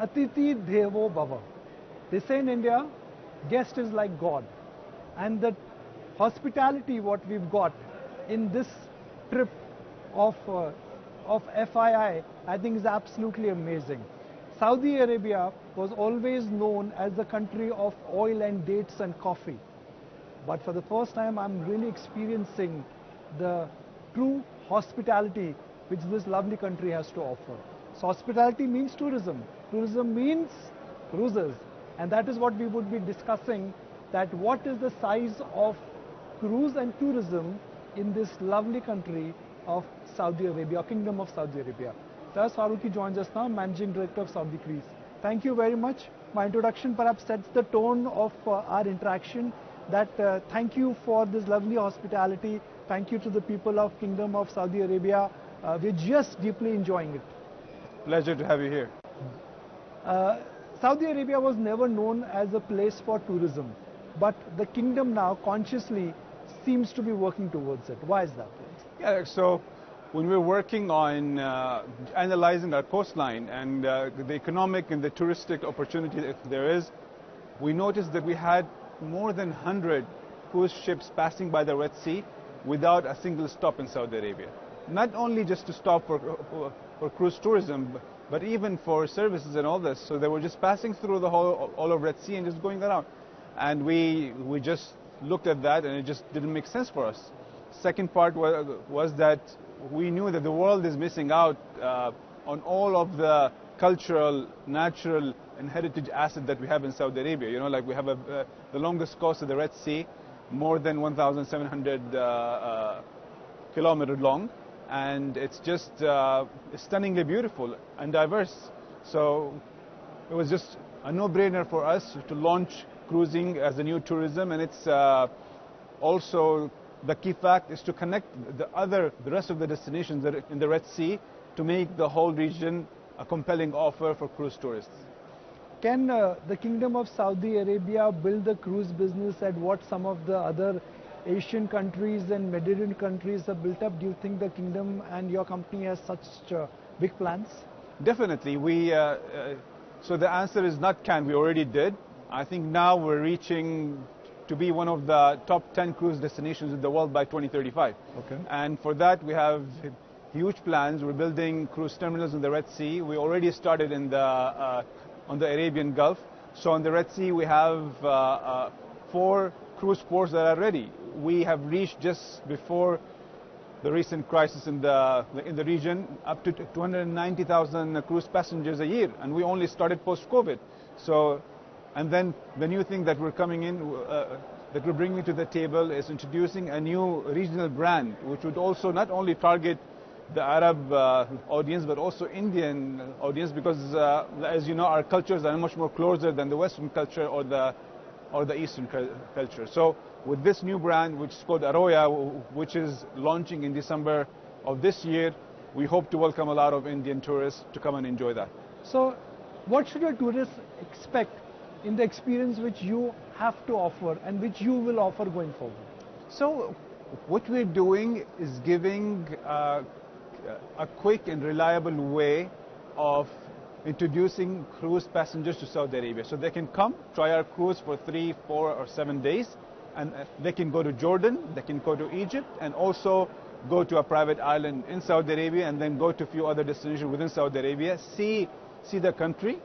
Atiti Devo Bhava. They say in India, guest is like God. And the hospitality what we've got in this trip of FII, I think is absolutely amazing. Saudi Arabia was always known as the country of oil and dates and coffee. But for the first time, I'm really experiencing the true hospitality which this lovely country has to offer. So hospitality means tourism. Tourism means cruises. And that is what we would be discussing, that what is the size of cruise and tourism in this lovely country of Saudi Arabia, Kingdom of Saudi Arabia. Fawaz Farooqui joins us now, Managing Director of Saudi Cruise. Thank you very much. My introduction perhaps sets the tone of our interaction, that thank you for this lovely hospitality. Thank you to the people of Kingdom of Saudi Arabia. We're just deeply enjoying it. Pleasure to have you here. Saudi Arabia was never known as a place for tourism, but the kingdom now consciously seems to be working towards it. Why is that? Yeah, so when we're working on analyzing our coastline and the economic and the touristic opportunity that there is, we noticed that we had more than 100 cruise ships passing by the Red Sea without a single stop in Saudi Arabia. Not only just to stop for cruise tourism, but even for services and all this. So they were just passing through the whole all of Red Sea and just going around. And we just looked at that and it just didn't make sense for us. Second part was that we knew that the world is missing out on all of the cultural, natural and heritage asset that we have in Saudi Arabia. You know, like we have the longest coast of the Red Sea, more than 1,700 kilometers long. And it's just stunningly beautiful and diverse. So it was just a no-brainer for us to launch cruising as a new tourism, and it's also the key fact is to connect the rest of the destinations that are in the Red Sea to make the whole region a compelling offer for cruise tourists. Can the Kingdom of Saudi Arabia build the cruise business at what some of the other Asian countries and Mediterranean countries have built up? Do you think the kingdom and your company has such big plans? Definitely. So the answer is not can, we already did. I think now we're reaching to be one of the top 10 cruise destinations in the world by 2035. Okay. And for that we have huge plans. We're building cruise terminals in the Red Sea. We already started in on the Arabian Gulf. So on the Red Sea we have 4 cruise ports that are ready. We have reached just before the recent crisis in the region up to 290,000 cruise passengers a year, and we only started post-COVID. So, and then the new thing that we're coming in, that we're bringing to the table is introducing a new regional brand, which would also not only target the Arab audience, but also Indian audience, because as you know, our cultures are much more closer than the Western culture or the Eastern culture. So with this new brand, which is called Aroya, which is launching in December of this year, we hope to welcome a lot of Indian tourists to come and enjoy that. So what should a tourist expect in the experience which you have to offer and which you will offer going forward? So what we're doing is giving a quick and reliable way of introducing cruise passengers to Saudi Arabia. So they can come, try our cruise for 3, 4 or 7 days, and they can go to Jordan, they can go to Egypt, and also go to a private island in Saudi Arabia, and then go to a few other destinations within Saudi Arabia, see the country,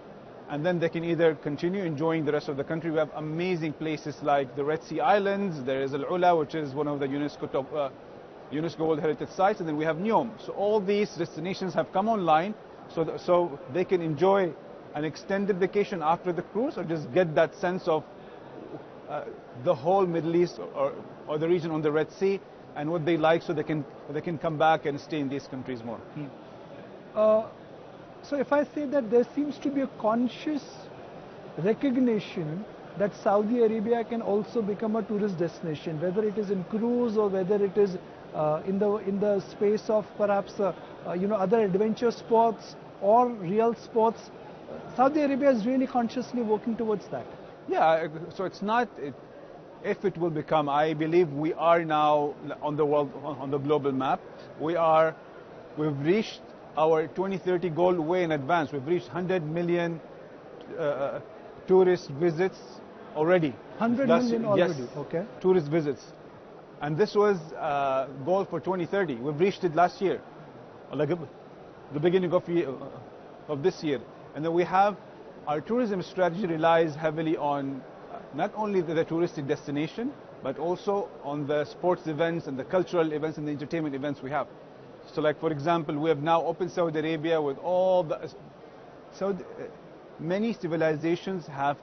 and then they can either continue enjoying the rest of the country. We have amazing places like the Red Sea Islands, there is Al Ula, which is one of the UNESCO World Heritage Sites, and then we have Neom. So all these destinations have come online, so they can enjoy an extended vacation after the cruise, or just get that sense of the whole Middle East or the region on the Red Sea and what they like, so they can come back and stay in these countries more. So if I say that there seems to be a conscious recognition that Saudi Arabia can also become a tourist destination, whether it is in cruise or whether it is in the space of perhaps other adventure sports or real sports, Saudi Arabia is really consciously working towards that. Yeah, so it's not, if it will become, I believe we are now on the world, on the global map. We've reached our 2030 goal way in advance. We've reached 100 million tourist visits already. 100 million already, yes, okay. Tourist visits. And this was goal for 2030. We've reached it last year, like the beginning of this year. And then we have our tourism strategy relies heavily on not only the touristic destination, but also on the sports events and the cultural events and the entertainment events we have. So like, for example, we have now opened Saudi Arabia with all the... many civilizations have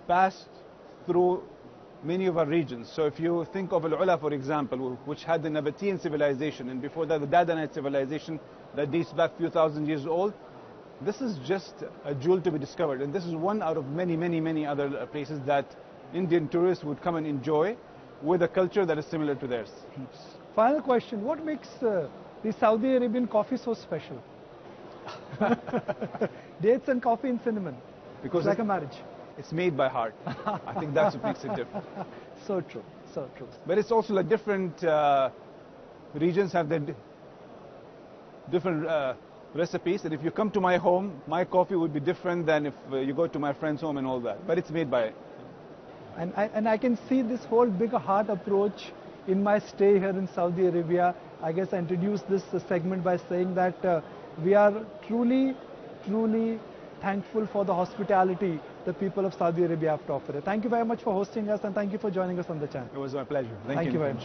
passed through many of our regions. So if you think of Al-Ula, for example, which had the Nabatean civilization, and before that the Dadanite civilization that dates back a few thousand years old, this is just a jewel to be discovered. And this is one out of many, many, many other places that Indian tourists would come and enjoy with a culture that is similar to theirs. Final question, what makes the Saudi Arabian coffee so special? Dates and coffee and cinnamon. Because it's like a marriage. It's made by heart. I think that's what makes it different. So true, so true. But it's also like different regions have their different recipes. And if you come to my home, my coffee would be different than if you go to my friend's home and all that. But it's made by... And I can see this whole big heart approach in my stay here in Saudi Arabia. I guess I introduced this segment by saying that we are truly, truly thankful for the hospitality the people of Saudi Arabia have to offer. Thank you very much for hosting us, and thank you for joining us on the channel. It was my pleasure. Thank you very much.